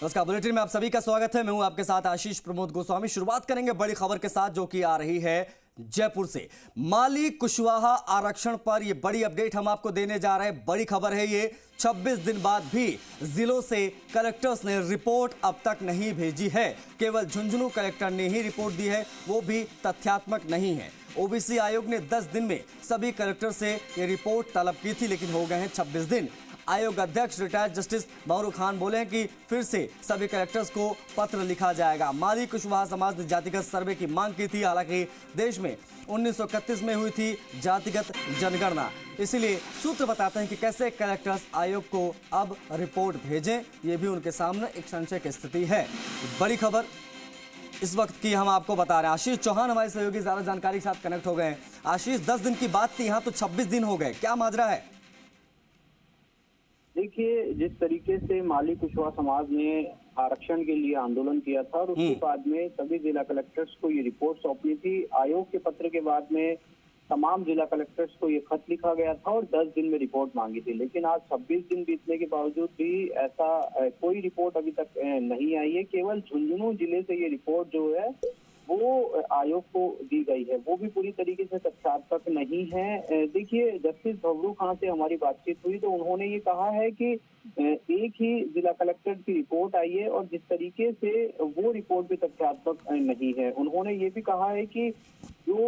नमस्कार, बुलेटिन में आप सभी का स्वागत है। मैं हूं आपके साथ आशीष प्रमोद गोस्वामी। शुरुआत करेंगे बड़ी खबर के साथ, जो कि आ रही है जयपुर से। माली कुशवाहा आरक्षण पर यह बड़ी अपडेट हम आपको देने जा रहे हैं। बड़ी खबर है ये। 26 दिन बाद भी जिलों से कलेक्टर्स ने रिपोर्ट अब तक नहीं भेजी है। केवल झुंझुनू कलेक्टर ने ही रिपोर्ट दी है, वो भी तथ्यात्मक नहीं है। ओबीसी आयोग ने 10 दिन में सभी कलेक्टर से ये रिपोर्ट तलब की थी, लेकिन हो गए हैं 26 दिन। आयोग अध्यक्ष रिटायर्ड जस्टिस महरू खान बोले हैं कि फिर से सभी कलेक्टर्स को पत्र लिखा जाएगा। माली कुशवाहा समाज ने जातिगत सर्वे की मांग की थी। हालांकि देश में 1931 में हुई थी जातिगत जनगणना, इसलिए सूत्र बताते हैं कि कैसे कलेक्टर्स आयोग को अब रिपोर्ट भेजें, ये भी उनके सामने एक संशय की स्थिति है। बड़ी खबर इस वक्त की हम आपको बता रहे हैं। आशीष चौहान हमारे सहयोगी ज्यादा जानकारी के साथ कनेक्ट हो गए हैं। आशीष, 10 दिन की बात थी, यहाँ तो 26 दिन हो गए, क्या माजरा है? देखिए, जिस तरीके से माली कुशवाहा समाज ने आरक्षण के लिए आंदोलन किया था और उसके बाद में सभी जिला कलेक्टर्स को ये रिपोर्ट सौंपनी थी। आयोग के पत्र के बाद में तमाम जिला कलेक्टर्स को ये खत लिखा गया था और 10 दिन में रिपोर्ट मांगी थी। लेकिन आज 26 दिन बीतने के बावजूद भी ऐसा कोई रिपोर्ट अभी तक नहीं आई है। केवल झुंझुनू जिले से ये रिपोर्ट जो है वो आयोग को दी गई है, वो भी पूरी तरीके से तथ्यात्मक नहीं है। देखिए, जस्टिस महरू खान से हमारी बातचीत हुई तो उन्होंने ये कहा है कि एक ही जिला कलेक्टर की रिपोर्ट आई है और जिस तरीके से वो रिपोर्ट भी तथ्यात्मक नहीं है। उन्होंने ये भी कहा है कि जो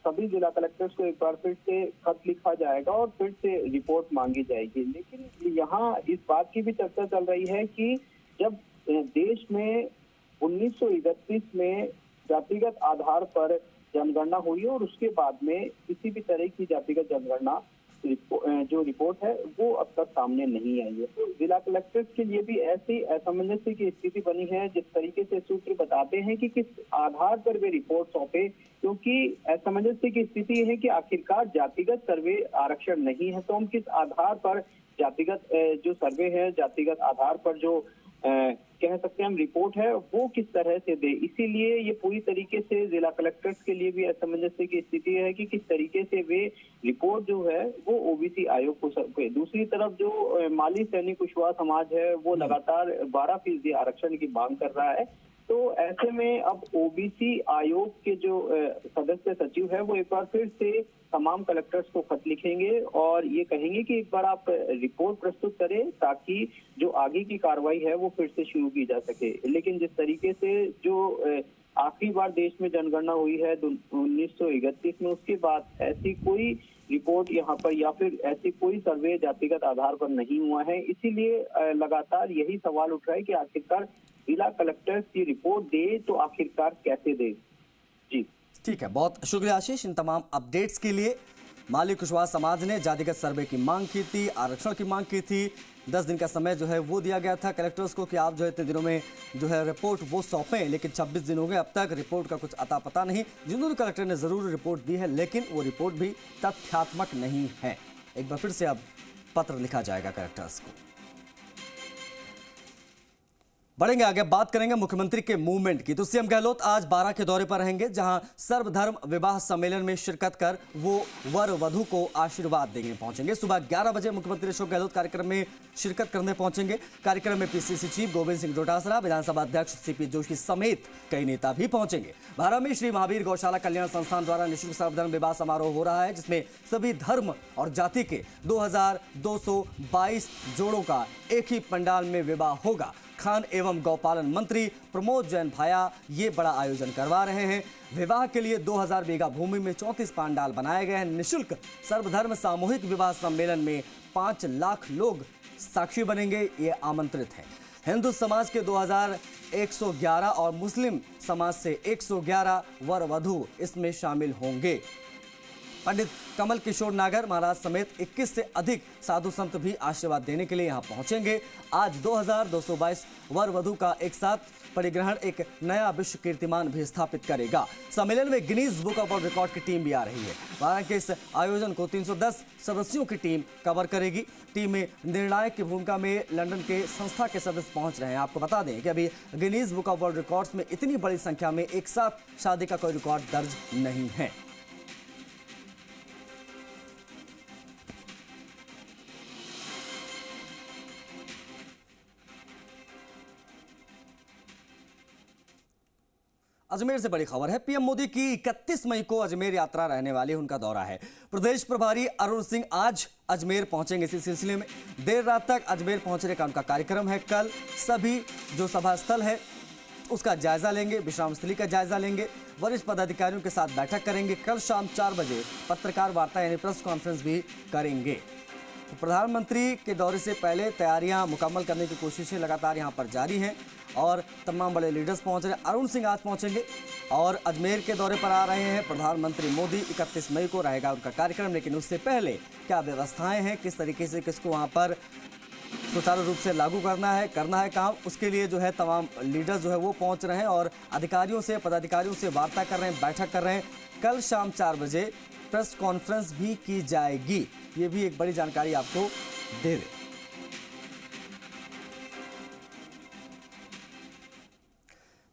सभी जिला कलेक्टर्स को एक बार फिर से खत लिखा जाएगा और फिर से रिपोर्ट मांगी जाएगी। लेकिन यहाँ इस बात की भी चर्चा चल रही है कि जब देश में 1931 में जातिगत आधार पर जनगणना हुई और उसके बाद में किसी भी तरह की जातिगत जनगणना जो रिपोर्ट है वो अब तक सामने नहीं आई है। तो जिला कलेक्टर्स के लिए भी ऐसी असमंजस्य की स्थिति बनी है। जिस तरीके से सूत्र बताते हैं कि किस आधार पर वे रिपोर्ट सौंपे, क्योंकि असमंजस्य की स्थिति है कि आखिरकार जातिगत सर्वे आरक्षण नहीं है, तो हम किस आधार पर जातिगत जो सर्वे है, जातिगत आधार पर जो कह सकते हैं हम रिपोर्ट है, वो किस तरह से दे। इसीलिए ये पूरी तरीके से जिला कलेक्टर्स के लिए भी असमंजस्य की स्थिति है कि किस तरीके से वे रिपोर्ट जो है वो ओबीसी आयोग को सौंपे। दूसरी तरफ जो माली सैनिक कुशवाहा समाज है वो लगातार 12% आरक्षण की मांग कर रहा है। तो ऐसे में अब ओबीसी आयोग के जो सदस्य सचिव है वो एक बार फिर से तमाम कलेक्टर्स को खत लिखेंगे और ये कहेंगे कि एक बार आप रिपोर्ट प्रस्तुत करें ताकि जो आगे की कार्रवाई है वो फिर से शुरू की जा सके। लेकिन जिस तरीके से जो आखिरी बार देश में जनगणना हुई है 1931 में, उसके बाद ऐसी कोई रिपोर्ट यहाँ पर या फिर ऐसी कोई सर्वे जातिगत आधार पर नहीं हुआ है। इसीलिए लगातार यही सवाल उठ रहा है कि आखिरकार जिला कलेक्टर्स की रिपोर्ट दे तो आखिरकार कैसे दे। जी ठीक है, बहुत शुक्रिया आशीष इन तमाम अपडेट्स के लिए। माली कुशवाहा समाज ने जातिगत सर्वे की मांग की थी, आरक्षण की मांग की थी। 10 दिन का समय जो है वो दिया गया था कलेक्टर्स को कि आप जो है इतने दिनों में जो है रिपोर्ट वो सौंपें, लेकिन 26 दिन हो गए, अब तक रिपोर्ट का कुछ अता पता नहीं। झुंझुनू कलेक्टर ने जरूर रिपोर्ट दी है, लेकिन वो रिपोर्ट भी तथ्यात्मक नहीं है। एक बार फिर से अब पत्र लिखा जाएगा कलेक्टर्स को। बढ़ेंगे आगे, बात करेंगे मुख्यमंत्री के मूवमेंट की। तो सीएम गहलोत आज बारां के दौरे पर रहेंगे, जहां सर्वधर्म विवाह सम्मेलन में शिरकत कर वो वर वधु को आशीर्वाद देने पहुंचेंगे। सुबह 11 बजे मुख्यमंत्री अशोक गहलोत कार्यक्रम में शिरकत करने पहुंचेंगे। कार्यक्रम में पीसीसी चीफ गोविंद सिंह डोटासरा, विधानसभा अध्यक्ष सीपी जोशी समेत कई नेता भी पहुंचेंगे। बारां में श्री महावीर गौशाला कल्याण संस्थान द्वारा निःशुल्क सर्वधर्म विवाह समारोह हो रहा है, जिसमें सभी धर्म और जाति के 2222 जोड़ों का एक ही पंडाल में विवाह होगा। खान एवं गौपालन मंत्री प्रमोद जैन भाया ये बड़ा आयोजन करवा रहे हैं। विवाह के लिए 2000 बीघा भूमि में 34 पंडाल बनाए गए हैं। निःशुल्क सर्वधर्म सामूहिक विवाह सम्मेलन में 5 लाख लोग साक्षी बनेंगे, ये आमंत्रित है। हिंदू समाज के 2111 और मुस्लिम समाज से 111 वर वधु इसमें शामिल होंगे। पंडित कमल किशोर नागर महाराज समेत 21 से अधिक साधु संत भी आशीर्वाद देने के लिए यहां पहुंचेंगे। आज 2222 वर वधु का एक साथ परिग्रहण एक नया विश्व कीर्तिमान भी स्थापित करेगा। सम्मेलन में Guinness book of world record की टीम भी आ रही है। बारां के इस आयोजन को 310 सदस्यों की टीम कवर करेगी। टीम में निर्णायक की भूमिका में लंदन के संस्था के सदस्य पहुंच रहे हैं। आपको बता दें कि अभी Guinness book of world records में इतनी बड़ी संख्या में एक साथ शादी का कोई रिकॉर्ड दर्ज नहीं है। अजमेर से बड़ी खबर है। पीएम मोदी की 31 मई को अजमेर यात्रा रहने वाली, उनका दौरा है। प्रदेश प्रभारी अरुण सिंह आज अजमेर पहुंचेंगे। इसी सिलसिले में देर रात तक अजमेर पहुंचने का उनका कार्यक्रम है। कल सभी जो सभा स्थल है उसका जायजा लेंगे, विश्राम स्थली का जायजा लेंगे, वरिष्ठ पदाधिकारियों के साथ बैठक करेंगे। कल शाम 4 बजे पत्रकार वार्ता यानी प्रेस कॉन्फ्रेंस भी करेंगे। तो प्रधानमंत्री के दौरे से पहले तैयारियां मुकम्मल करने की कोशिशें लगातार यहां पर जारी हैं और तमाम बड़े लीडर्स पहुंच रहे हैं। अरुण सिंह आज पहुंचेंगे और अजमेर के दौरे पर आ रहे हैं प्रधानमंत्री मोदी। 31 मई को रहेगा उनका कार्यक्रम, लेकिन उससे पहले क्या व्यवस्थाएं हैं, किस तरीके से किसको वहां पर सुचारू रूप से लागू करना है काम, उसके लिए जो है तमाम लीडर्स जो है वो पहुंच रहे हैं और अधिकारियों से, पदाधिकारियों से वार्ता कर रहे हैं, बैठक कर रहे हैं। कल शाम 4 बजे प्रेस कॉन्फ्रेंस भी की जाएगी। ये भी एक बड़ी जानकारी आपको दे दें।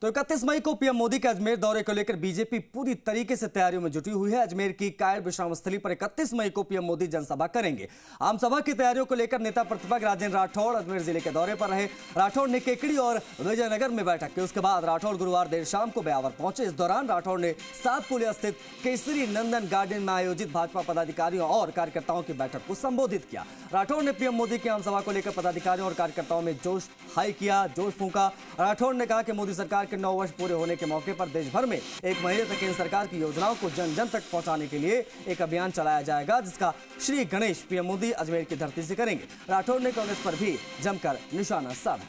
तो 31 मई को पीएम मोदी के अजमेर दौरे को लेकर बीजेपी पूरी तरीके से तैयारियों में जुटी हुई है। अजमेर की कायल विश्राम स्थली पर 31 मई को पीएम मोदी जनसभा करेंगे। आमसभा की तैयारियों को लेकर नेता प्रतिपक्ष राजेंद्र राठौड़ अजमेर जिले के दौरे पर रहे। राठौड़ ने केकड़ी और विजयनगर में बैठक की। उसके बाद राठौड़ गुरुवार देर शाम को ब्यावर पहुंचे। इस दौरान राठौड़ ने 7 पुलिया स्थित केसरी नंदन गार्डन में आयोजित भाजपा पदाधिकारियों और कार्यकर्ताओं की बैठक को संबोधित किया। राठौड़ ने पीएम मोदी की आमसभा को लेकर पदाधिकारियों और कार्यकर्ताओं में जोश हाई किया, जोश फूंका। राठौड़ ने कहा कि मोदी सरकार के 9 वर्ष पूरे होने के मौके पर देश भर में 1 महीने तक केंद्र सरकार की योजनाओं को जन जन तक पहुंचाने के लिए एक अभियान चलाया जाएगा, जिसका श्री गणेश पीएम मोदी अजमेर की धरती से करेंगे। राठौड़ ने कांग्रेस पर भी जमकर निशाना साधा।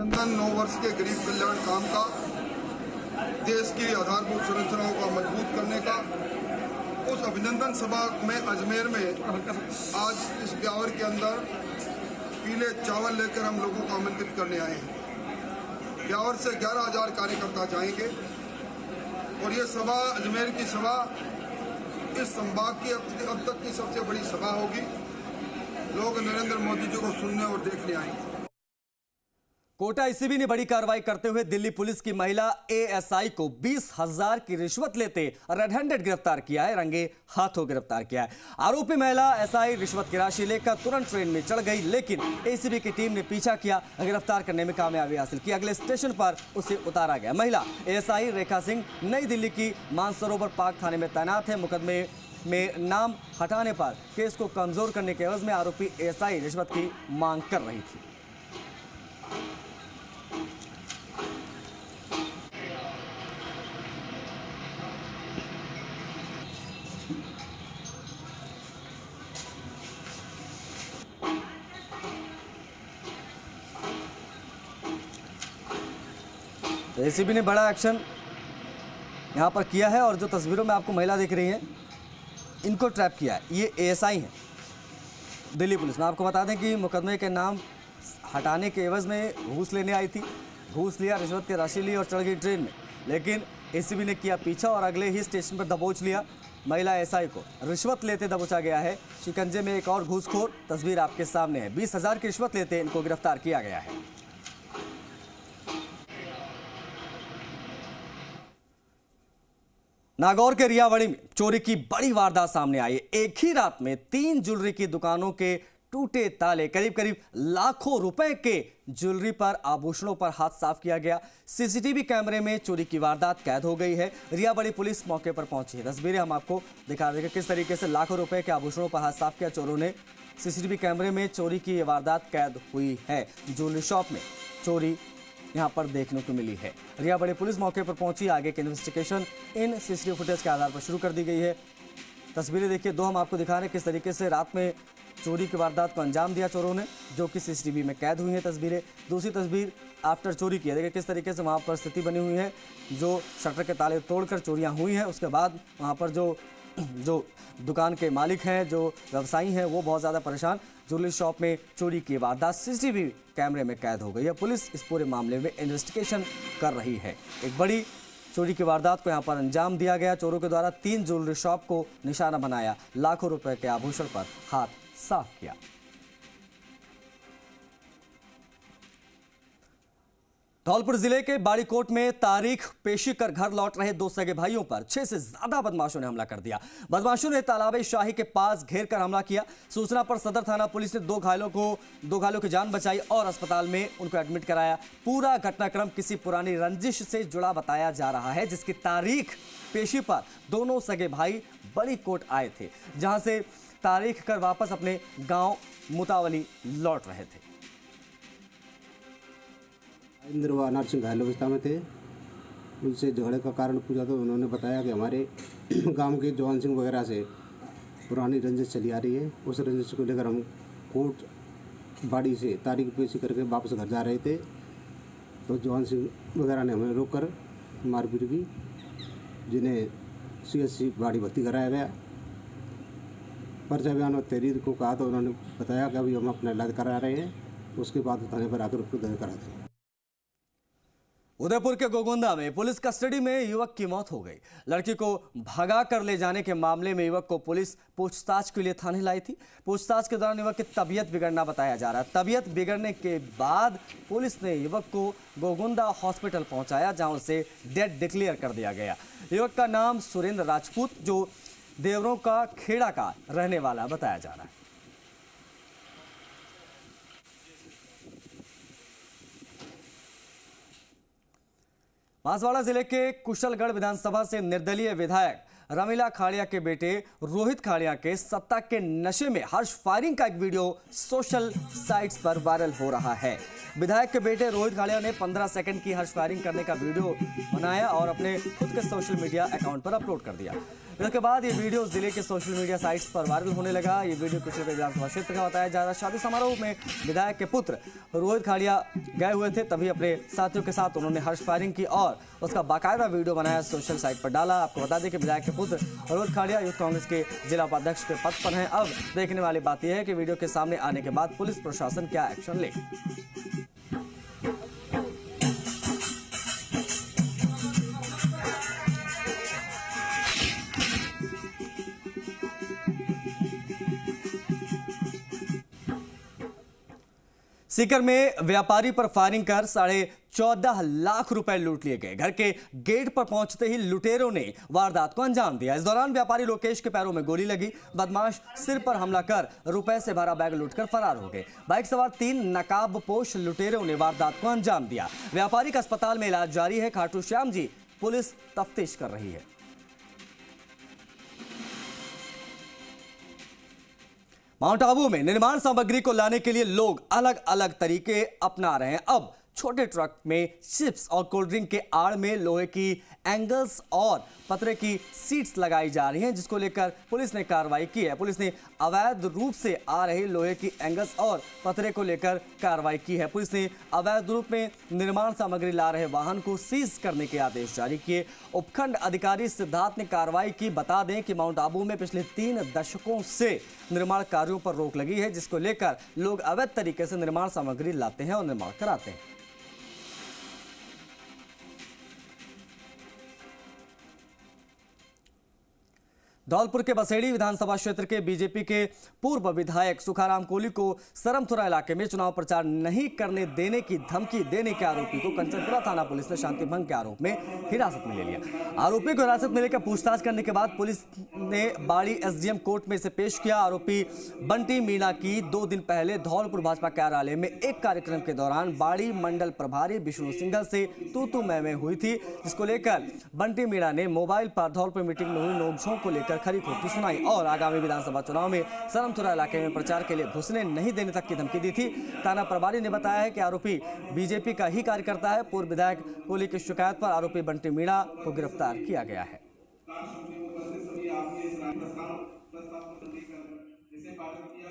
9 वर्ष के गरीब कल्याण काम का, देश की आधारभूत संरचनाओं को मजबूत करने का, उस अभिनंदन सभा में अजमेर में आज इस ब्यावर के अंदर पीले चावल लेकर हम लोगों को आमंत्रित करने आए हैं। ब्यावर से 11,000 कार्यकर्ता जाएंगे और ये सभा, अजमेर की सभा, इस संभाग की अब तक की सबसे बड़ी सभा होगी। लोग नरेंद्र मोदी जी को सुनने और देखने आएंगे। कोटा एसीबी ने बड़ी कार्रवाई करते हुए दिल्ली पुलिस की महिला एएसआई को 20,000 की रिश्वत लेते रेड हैंडेड गिरफ्तार किया है, रंगे हाथों गिरफ्तार किया है। आरोपी महिला एसआई रिश्वत की राशि लेकर तुरंत ट्रेन में चढ़ गई, लेकिन एसीबी की टीम ने पीछा किया, गिरफ्तार करने में कामयाबी हासिल की। अगले स्टेशन पर उसे उतारा गया। महिला एएसआई रेखा सिंह नई दिल्ली की मानसरोवर पार्क थाने में तैनात है। मुकदमे में नाम हटाने पर केस को कमजोर करने के एवज में आरोपी एएसआई रिश्वत की मांग कर रही थी। तो एसीबी ने बड़ा एक्शन यहाँ पर किया है और जो तस्वीरों में आपको महिला दिख रही है, इनको ट्रैप किया है। ये एएसआई हैं दिल्ली पुलिस में। आपको बता दें कि मुकदमे के नाम हटाने के एवज में घूस लेने आई थी, घूस लिया, रिश्वत की राशि ली और चढ़ गई ट्रेन में, लेकिन एसीबी ने किया पीछा और अगले ही स्टेशन पर दबोच लिया। महिला एएसआई को रिश्वत लेते दबोचा गया है। शिकंजे में एक और घूसखोर, तस्वीर आपके सामने है। 20,000 की रिश्वत लेते इनको गिरफ्तार किया गया है। नागौर के रियावड़ी में चोरी की बड़ी वारदात सामने आई। एक ही रात में 3 ज्वेलरी की दुकानों के टूटे ताले, करीब करीब लाखों रुपए के ज्वेलरी पर, आभूषणों पर हाथ साफ किया गया। सीसीटीवी कैमरे में चोरी की वारदात कैद हो गई है। रियावड़ी पुलिस मौके पर पहुंची है। तस्वीरें हम आपको दिखा देंगे किस तरीके से लाखों रुपए के आभूषणों पर हाथ साफ किया चोरों ने। सीसीटीवी कैमरे में चोरी की ये वारदात कैद हुई है। ज्वेलरी शॉप में चोरी यहां पर देखने को मिली है। रियाबड़ी पुलिस मौके पर पहुंची। आगे की इन्वेस्टिगेशन इन सीसीटीवी फुटेज के आधार पर शुरू कर दी गई है। तस्वीरें देखिए, 2 हम आपको दिखा रहे हैं किस तरीके से रात में चोरी की वारदात को अंजाम दिया चोरों ने, जो कि सीसीटीवी में कैद हुई हैं तस्वीरें। दूसरी तस्वीर आफ्टर चोरी की है। देखिए किस तरीके से वहाँ पर स्थिति बनी हुई है, जो शटर के ताले तोड़कर चोरियाँ हुई हैं। उसके बाद वहाँ पर जो दुकान के मालिक हैं, जो व्यवसायी हैं, वो बहुत ज़्यादा परेशान। ज्वेलरी शॉप में चोरी की वारदात सीसीटीवी कैमरे में कैद हो गई है। पुलिस इस पूरे मामले में इन्वेस्टिगेशन कर रही है। एक बड़ी चोरी की वारदात को यहाँ पर अंजाम दिया गया। चोरों के द्वारा 3 ज्वेलरी शॉप को निशाना बनाया, लाखों रुपए के आभूषण पर हाथ साफ किया। धौलपुर जिले के बाड़ीकोट में तारीख पेशी कर घर लौट रहे दो सगे भाइयों पर 6 से ज्यादा बदमाशों ने हमला कर दिया। बदमाशों ने तालाबे शाही के पास घेर कर हमला किया। सूचना पर सदर थाना पुलिस ने दो घायलों की जान बचाई और अस्पताल में उनको एडमिट कराया। पूरा घटनाक्रम किसी पुरानी रंजिश से जुड़ा बताया जा रहा है, जिसकी तारीख पेशी पर दोनों सगे भाई बाड़ीकोट आए थे, जहां से तारीख कर वापस अपने गांव मुतावली लौट रहे थे। इंद्र व अनार सिंह घायल अवस्था में थे। उनसे झगड़े का कारण पूछा तो उन्होंने बताया कि हमारे गांव के जवान सिंह वगैरह से पुरानी रंजिश चली आ रही है। उस रंजिश को लेकर हम कोर्ट बाड़ी से तारीख पेशी करके वापस घर जा रहे थे, तो जवान सिंह वगैरह ने हमें रोककर मारपीट की, जिन्हें CSC बाड़ी भर्ती कराया गया। पर्चा बयान और तहरीर को कहा तो उन्होंने बताया कि अभी हम अपना इलाज करा रहे हैं, उसके बाद थाने पर आकर उसको दर्ज करा दें। उदयपुर के गोगोंदा में पुलिस कस्टडी में युवक की मौत हो गई। लड़की को भगा कर ले जाने के मामले में युवक को पुलिस पूछताछ के लिए थाने लाई थी। पूछताछ के दौरान युवक की तबीयत बिगड़ना बताया जा रहा है। तबीयत बिगड़ने के बाद पुलिस ने युवक को गोगोंदा हॉस्पिटल पहुंचाया, जहां उसे डेड डिक्लेयर कर दिया गया। युवक का नाम सुरेंद्र राजपूत, जो देवरों का खेड़ा का रहने वाला बताया जा रहा है। बांसवाड़ा जिले के कुशलगढ़ विधानसभा से निर्दलीय विधायक रमीला खाड़िया के बेटे रोहित खाड़िया के सत्ता के नशे में हर्ष फायरिंग का एक वीडियो सोशल साइट्स पर वायरल हो रहा है। विधायक के बेटे रोहित खाड़िया ने 15 सेकंड की हर्ष फायरिंग करने का वीडियो बनाया और अपने खुद के सोशल मीडिया अकाउंट पर अपलोड कर दिया। इसके बाद ये वीडियो जिले के सोशल मीडिया साइट्स पर वायरल होने लगा। ये वीडियो कुशलगढ़ विधानसभा क्षेत्र का बताया जा रहा है। शादी समारोह में विधायक के पुत्र रोहित खाड़िया गए हुए थे, तभी अपने साथियों के साथ उन्होंने हर्ष फायरिंग की और उसका बाकायदा वीडियो बनाया, सोशल साइट पर डाला। आपको बता दें कि विधायक के पुत्र रोहित खाड़िया यूथ कांग्रेस के जिला उपाध्यक्ष के पद पर हैं। अब देखने वाली बात यह है कि वीडियो के सामने आने के बाद पुलिस प्रशासन क्या एक्शन ले। सीकर में व्यापारी पर फायरिंग कर 14.5 लाख रुपए लूट लिए गए। घर के गेट पर पहुंचते ही लुटेरों ने वारदात को अंजाम दिया। इस दौरान व्यापारी लोकेश के पैरों में गोली लगी। बदमाश सिर पर हमला कर रुपए से भरा बैग लूटकर फरार हो गए। बाइक सवार 3 नकाबपोश लुटेरों ने वारदात को अंजाम दिया। व्यापारी का अस्पताल में इलाज जारी है। खाटू श्याम जी पुलिस तफ्तीश कर रही है। माउंट आबू में निर्माण सामग्री को लाने के लिए लोग अलग अलग तरीके अपना रहे हैं। अब छोटे ट्रक में चिप्स और कोल्ड ड्रिंक के आड़ में लोहे की एंगल्स और पतरे की सीट्स लगाई जा रही हैं, जिसको लेकर पुलिस ने कार्रवाई की है। पुलिस ने अवैध रूप से आ रही लोहे की एंगल्स और पतरे को लेकर कार्रवाई की है। पुलिस ने अवैध रूप में निर्माण सामग्री ला रहे वाहन को सीज करने के आदेश जारी किए। उपखंड अधिकारी सिद्धार्थ ने कार्रवाई की। बता दें कि माउंट आबू में पिछले 3 दशकों से निर्माण कार्यों पर रोक लगी है, जिसको लेकर लोग अवैध तरीके से निर्माण सामग्री लाते हैं और निर्माण कराते हैं। धौलपुर के बसेड़ी विधानसभा क्षेत्र के बीजेपी के पूर्व विधायक सुखाराम कोली को सरमथुरा इलाके में चुनाव प्रचार नहीं करने देने की धमकी देने के आरोपी को कंचनपुरा थाना पुलिस ने शांति भंग के आरोप में हिरासत में ले लिया। आरोपी को हिरासत में लेकर पूछताछ करने के बाद पुलिस ने बाड़ी SDM कोर्ट में इसे पेश किया। आरोपी बंटी मीणा की 2 दिन पहले धौलपुर भाजपा कार्यालय में एक कार्यक्रम के दौरान बाड़ी मंडल प्रभारी विष्णु सिंघल से तू मैं हुई थी, जिसको लेकर बंटी मीणा ने मोबाइल पर धौलपुर मीटिंग में हुई नोकझोंक को लेकर खरी खोटी सुनाई और आगामी विधानसभा चुनाव में सरमथुरा इलाके में प्रचार के लिए घुसने नहीं देने तक की धमकी दी थी। थाना प्रभारी ने बताया है कि आरोपी बीजेपी का ही कार्यकर्ता है। पूर्व विधायक कोली की शिकायत पर आरोपी बंटी मीणा को गिरफ्तार किया गया है।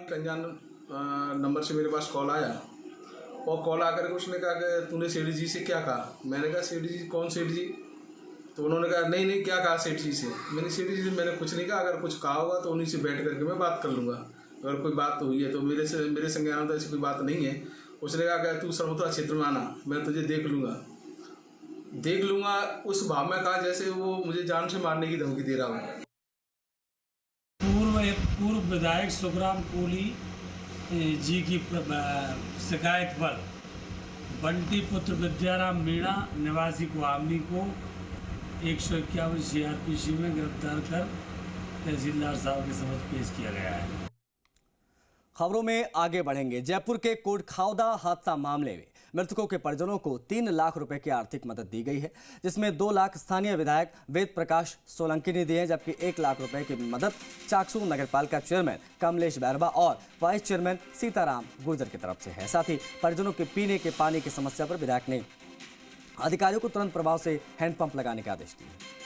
अनजान नंबर से मेरे पास कॉल आया और कॉल आकर के उसने कहा कि तूने सेठी जी से क्या कहा। मैंने कहा सेठी जी कौन सेठ जी? तो उन्होंने कहा नहीं क्या कहा सेठ जी से। मैंने सेठ जी से मैंने कुछ नहीं कहा, अगर कुछ कहा होगा तो उन्हीं से बैठ करके मैं बात कर लूँगा, अगर कोई बात तो हुई है तो मेरे संग आना तो ऐसी कोई बात नहीं है। उसने कहा कि तू सरमथुरा क्षेत्र में आना, मैं तुझे देख लूँगा। उस भाव में कहा जैसे वो मुझे जान से मारने की धमकी दे रहा हूँ। पूर्व विधायक सुखराम कोली जी की शिकायत पर बंटी पुत्र विद्याराम मीणा निवासी कुआमनी को 151 CRPC में गिरफ्तार कर तहसीलदार साहब के समक्ष पेश किया गया है। खबरों में आगे बढ़ेंगे। जयपुर के कोटखावदा हादसा मामले में मृतकों के परिजनों को 3 लाख रुपए की आर्थिक मदद दी गई है, जिसमें 2 लाख स्थानीय विधायक वेद प्रकाश सोलंकी ने दिए हैं, जबकि 1 लाख रुपए की मदद चाकसू नगरपालिका चेयरमैन कमलेश बैरवा और वाइस चेयरमैन सीताराम गुर्जर की तरफ से है। साथ ही परिजनों के पीने के पानी की समस्या पर विधायक ने अधिकारियों को तुरंत प्रभाव से हैंडपंप लगाने के आदेश दिए।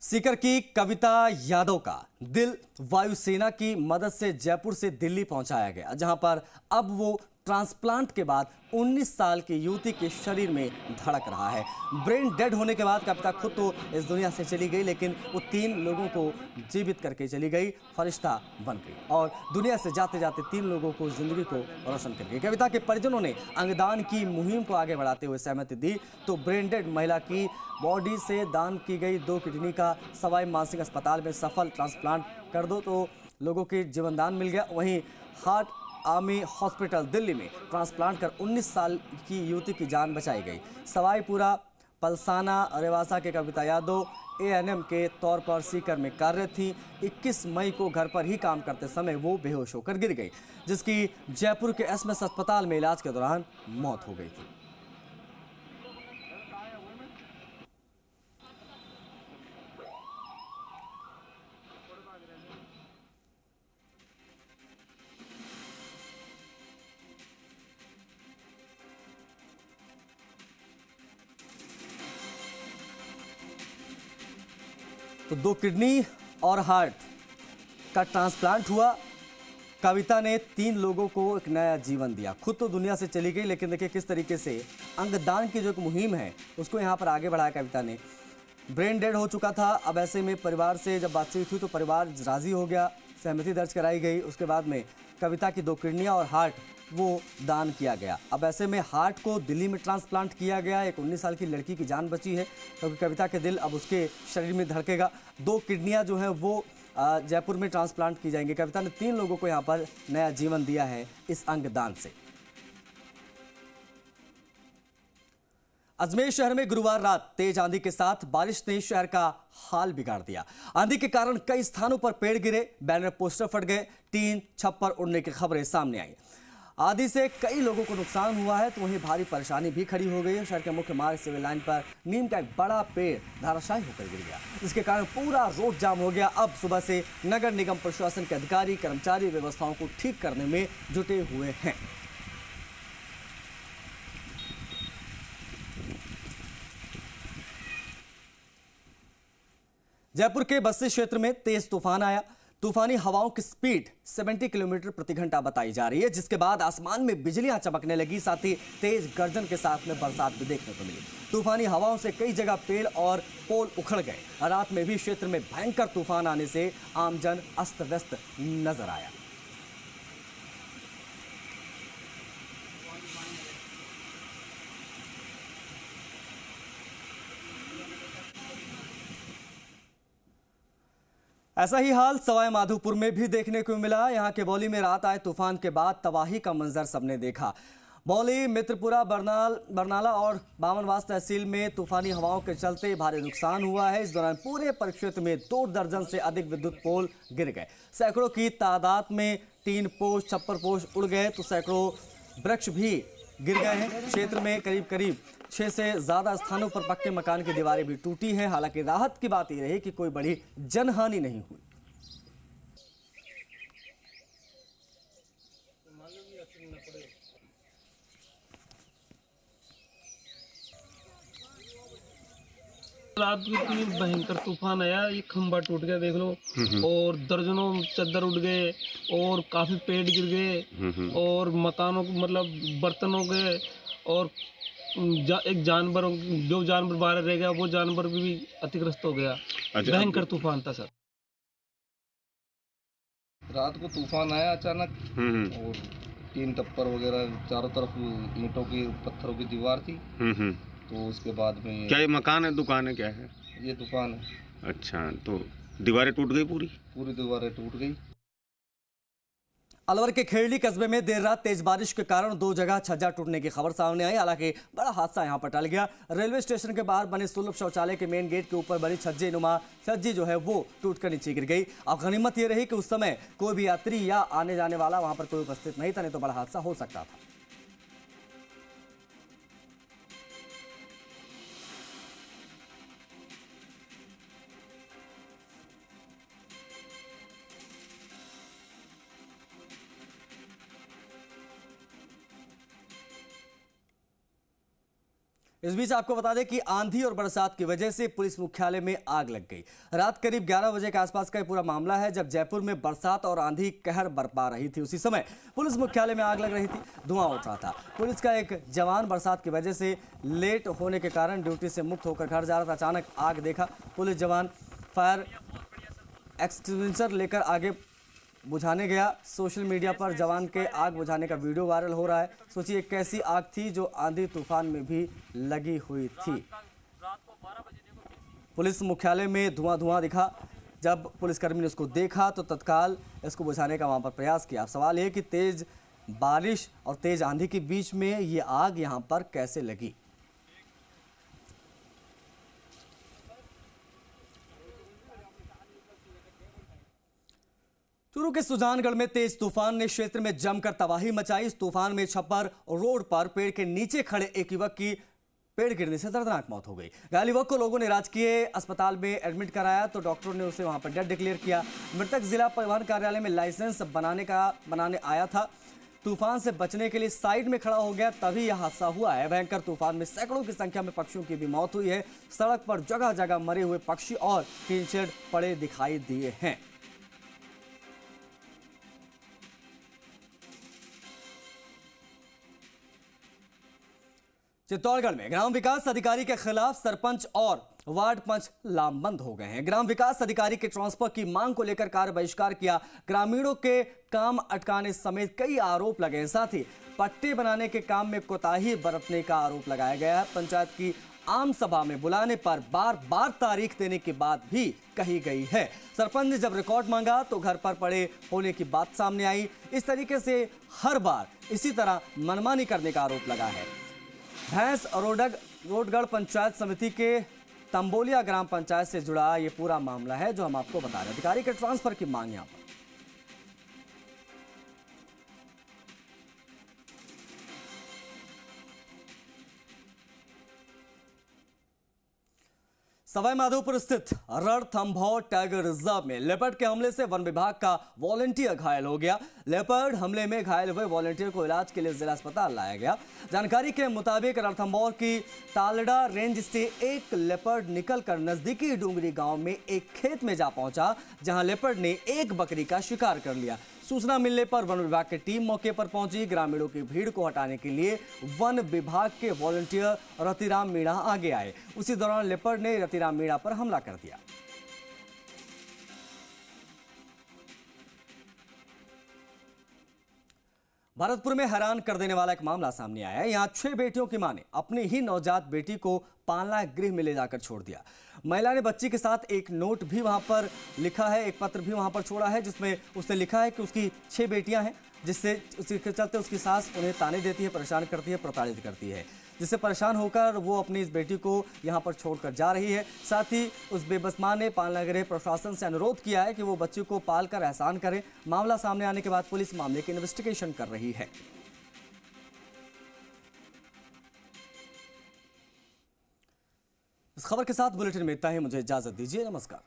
सीकर की कविता यादव का दिल वायुसेना की मदद से जयपुर से दिल्ली पहुंचाया गया, जहां पर अब वो ट्रांसप्लांट के बाद 19 साल की युवती के शरीर में धड़क रहा है। ब्रेन डेड होने के बाद कविता खुद तो इस दुनिया से चली गई, लेकिन वो 3 लोगों को जीवित करके चली गई, फरिश्ता बन गई और दुनिया से जाते जाते 3 लोगों को जिंदगी को रोशन कर गई। कविता के परिजनों ने अंगदान की मुहिम को आगे बढ़ाते हुए सहमति दी तो ब्रेन डेड महिला की बॉडी से दान की गई 2 किडनी का सवाई मानसिंह अस्पताल में सफल ट्रांसप्लांट कर दो तो लोगों के जीवन दान मिल गया। वहीं हार्ट आर्मी हॉस्पिटल दिल्ली में ट्रांसप्लांट कर 19 साल की युवती की जान बचाई गई। सवाईपुरा पलसाना रेवासा के कविता यादव ANM के तौर पर सीकर में कार्यरत थी। 21 मई को घर पर ही काम करते समय वो बेहोश होकर गिर गई, जिसकी जयपुर के SMS अस्पताल में इलाज के दौरान मौत हो गई थी। तो 2 किडनी और हार्ट का ट्रांसप्लांट हुआ। कविता ने 3 लोगों को एक नया जीवन दिया। खुद तो दुनिया से चली गई, लेकिन देखिए किस तरीके से अंगदान की जो एक मुहिम है उसको यहाँ पर आगे बढ़ाया कविता ने। ब्रेन डेड हो चुका था, अब ऐसे में परिवार से जब बातचीत हुई तो परिवार राजी हो गया, सहमति दर्ज कराई गई। उसके बाद में कविता की 2 किडनियाँ और हार्ट वो दान किया गया। अब ऐसे में हार्ट को दिल्ली में ट्रांसप्लांट किया गया। एक 19 साल की लड़की की जान बची है, क्योंकि कविता के दिल अब उसके शरीर में धड़केगा। 2 किडनियां जो हैं वो जयपुर में ट्रांसप्लांट की जाएंगी। कविता ने 3 लोगों को यहाँ पर नया जीवन दिया है इस अंगदान से। अजमेर शहर में गुरुवार रात तेज आंधी के साथ बारिश ने शहर का हाल बिगाड़ दिया। आंधी के कारण कई स्थानों पर पेड़ गिरे, बैनर पोस्टर फट गए, टीन छप्पर उड़ने की खबरें सामने आई। आंधी से कई लोगों को नुकसान हुआ है, तो वहीं भारी परेशानी भी खड़ी हो गई है। शहर के मुख्य मार्ग सिविल लाइन पर नीम का एक बड़ा पेड़ धराशायी होकर गिर गया, जिसके कारण पूरा रोड जाम हो गया। अब सुबह से नगर निगम प्रशासन के अधिकारी कर्मचारी व्यवस्थाओं को ठीक करने में जुटे हुए हैं। जयपुर के बस्ती क्षेत्र में तेज तूफान आया। तूफानी हवाओं की स्पीड 70 किलोमीटर प्रति घंटा बताई जा रही है, जिसके बाद आसमान में बिजलियां चमकने लगी, साथ ही तेज गर्जन के साथ में बरसात भी देखने को मिली। तूफानी हवाओं से कई जगह पेड़ और पोल उखड़ गए। रात में भी क्षेत्र में भयंकर तूफान आने से आमजन अस्त व्यस्त नजर आया। ऐसा ही हाल सवाई माधोपुर में भी देखने को मिला। यहां के बौली में रात आए तूफान के बाद तबाही का मंजर सबने देखा। बौली, मित्रपुरा, बरनाला और बामनवास तहसील में तूफानी हवाओं के चलते भारी नुकसान हुआ है। इस दौरान पूरे परिक्षेत्र में 2 दर्जन से अधिक विद्युत पोल गिर गए। सैकड़ों की तादाद में टीन पोस्ट, छप्पर पोस्ट उड़ गए, तो सैकड़ों वृक्ष भी गिर गए हैं। क्षेत्र में करीब 6 से ज्यादा स्थानों पर पक्के मकान की दीवारें भी टूटी हैं। हालांकि राहत की बात यह रही कि कोई बड़ी जनहानि नहीं हुई। रात को इतनी भयंकर तूफान आया, ये खंबा टूट गया देख लो, और दर्जनों चद्दर उड़ गए और काफी पेड़ गिर गए और मकानों को मतलब बर्तनों के और एक जानवर, जो जानवर बाहर रह गया वो जानवर भी अतिग्रस्त हो गया। भयंकर तूफान था सर। रात को तूफान आया अचानक और 3 टप्पर वगैरह चारों तरफ ईंटों की पत्थरों की दीवार थी। तो उसके बाद में क्या ये मकान है, दुकान है, क्या है? ये दुकान है। अच्छा, तो दीवारें टूट गई पूरी दीवारें टूट गई। अलवर के खेड़ली कस्बे में देर रात तेज बारिश के कारण 2 जगह छज्जा टूटने की खबर सामने आई। हालांकि बड़ा हादसा यहां पर टल गया। रेलवे स्टेशन के बाहर बने सुलभ शौचालय के मेन गेट के ऊपर बनी छज्जी जो है वो टूटकर नीचे गिर गई। अब गनीमत ये रही कि उस समय कोई भी यात्री या आने जाने वाला वहां पर कोई उपस्थित नहीं था, नहीं तो बड़ा हादसा हो सकता था। इस बीच आपको बता दें कि आंधी और बरसात की वजह से पुलिस मुख्यालय में आग लग गई। रात करीब 11 बजे के आसपास का ये पूरा मामला है, जब जयपुर में बरसात और आंधी कहर बरपा रही थी। उसी समय पुलिस मुख्यालय में आग लग रही थी, धुआं उठ रहा था। पुलिस का एक जवान बरसात की वजह से लेट होने के कारण ड्यूटी से मुक्त होकर घर जा रहा था। अचानक आग देखा। पुलिस जवान फायर एक्सटिंग्विशर लेकर आगे बुझाने गया। सोशल मीडिया पर जवान के आग बुझाने का वीडियो वायरल हो रहा है। सोचिए एक कैसी आग थी जो आंधी तूफान में भी लगी हुई थी। पुलिस मुख्यालय में धुआं दिखा। जब पुलिसकर्मी ने उसको देखा तो तत्काल इसको बुझाने का वहां पर प्रयास किया। अब सवाल यह कि तेज बारिश और तेज आंधी के बीच में ये आग यहां पर कैसे लगी। चूरू के सुजानगढ़ में तेज तूफान ने क्षेत्र में जमकर तबाही मचाई। इस तूफान में छप्पर रोड पर पेड़ के नीचे खड़े एक युवक की पेड़ गिरने से दर्दनाक मौत हो गई। घायल युवक को लोगों ने राजकीय अस्पताल में एडमिट कराया तो डॉक्टरों ने उसे वहां पर डेड डिक्लेयर किया। मृतक जिला परिवहन कार्यालय में लाइसेंस बनाने आया था। तूफान से बचने के लिए साइड में खड़ा हो गया, तभी यह हादसा हुआ है। भयंकर तूफान में सैकड़ों की संख्या में पक्षियों की भी मौत हुई है। सड़क पर जगह जगह मरे हुए पक्षी और टीन शेड पड़े दिखाई दिए हैं। चित्तौड़गढ़ में ग्राम विकास अधिकारी के खिलाफ सरपंच और वार्ड पंच लामबंद हो गए हैं। ग्राम विकास अधिकारी के ट्रांसफर की मांग को लेकर कार्य बहिष्कार किया। ग्रामीणों के काम अटकाने समेत कई आरोप लगे हैं। साथ ही पट्टे बनाने के काम में कोताही बरतने का आरोप लगाया गया है। पंचायत की आम सभा में बुलाने पर बार बार तारीख देने की बात भी कही गई है। सरपंच ने जब रिकॉर्ड मांगा तो घर पर पड़े होने की बात सामने आई। इस तरीके से हर बार इसी तरह मनमानी करने का आरोप लगा है। भैंस रोडगढ़ पंचायत समिति के तंबोलिया ग्राम पंचायत से जुड़ा ये पूरा मामला है जो हम आपको बता रहे हैं। अधिकारी के ट्रांसफर की मांग यहां पर। सवाई माधोपुर स्थित रणथंभौर टाइगर रिजर्व में लेपर्ड के हमले से वन विभाग का वॉलंटियर घायल हो गया। लेपर्ड हमले में घायल हुए वॉलंटियर को इलाज के लिए जिला अस्पताल लाया गया। जानकारी के मुताबिक रणथंभौर की तालड़ा रेंज से एक लेपर्ड निकलकर नजदीकी डूंगरी गांव में एक खेत में जा पहुंचा, जहां लेपर्ड ने एक बकरी का शिकार कर लिया। सूचना मिलने पर वन विभाग की टीम मौके पर पहुंची। ग्रामीणों की भीड़ को हटाने के लिए वन विभाग के वॉलंटियर रतिराम मीणा आगे आए। उसी दौरान लेपर्ड ने रतिराम मीणा पर हमला कर दिया। भरतपुर में हैरान कर देने वाला एक मामला सामने आया है। यहां 6 बेटियों की मां ने अपनी ही नवजात बेटी को पालना गृह में ले जाकर छोड़ दिया। महिला ने बच्ची के साथ एक नोट भी वहां पर लिखा है, एक पत्र भी वहां पर छोड़ा है, जिसमें उसने लिखा है कि उसकी 6 बेटियां हैं, जिससे उसके चलते उसकी सास उन्हें ताने देती है, परेशान करती है, प्रताड़ित करती है, जिससे परेशान होकर वो अपनी इस बेटी को यहां पर छोड़कर जा रही है। साथ ही उस बेबस मां ने पालना गृह प्रशासन से अनुरोध किया है कि वो बच्ची को पालकर एहसान करे। मामला सामने आने के बाद पुलिस मामले की इन्वेस्टिगेशन कर रही है। इस खबर के साथ बुलेटिन में इतना ही। मुझे इजाजत दीजिए। नमस्कार।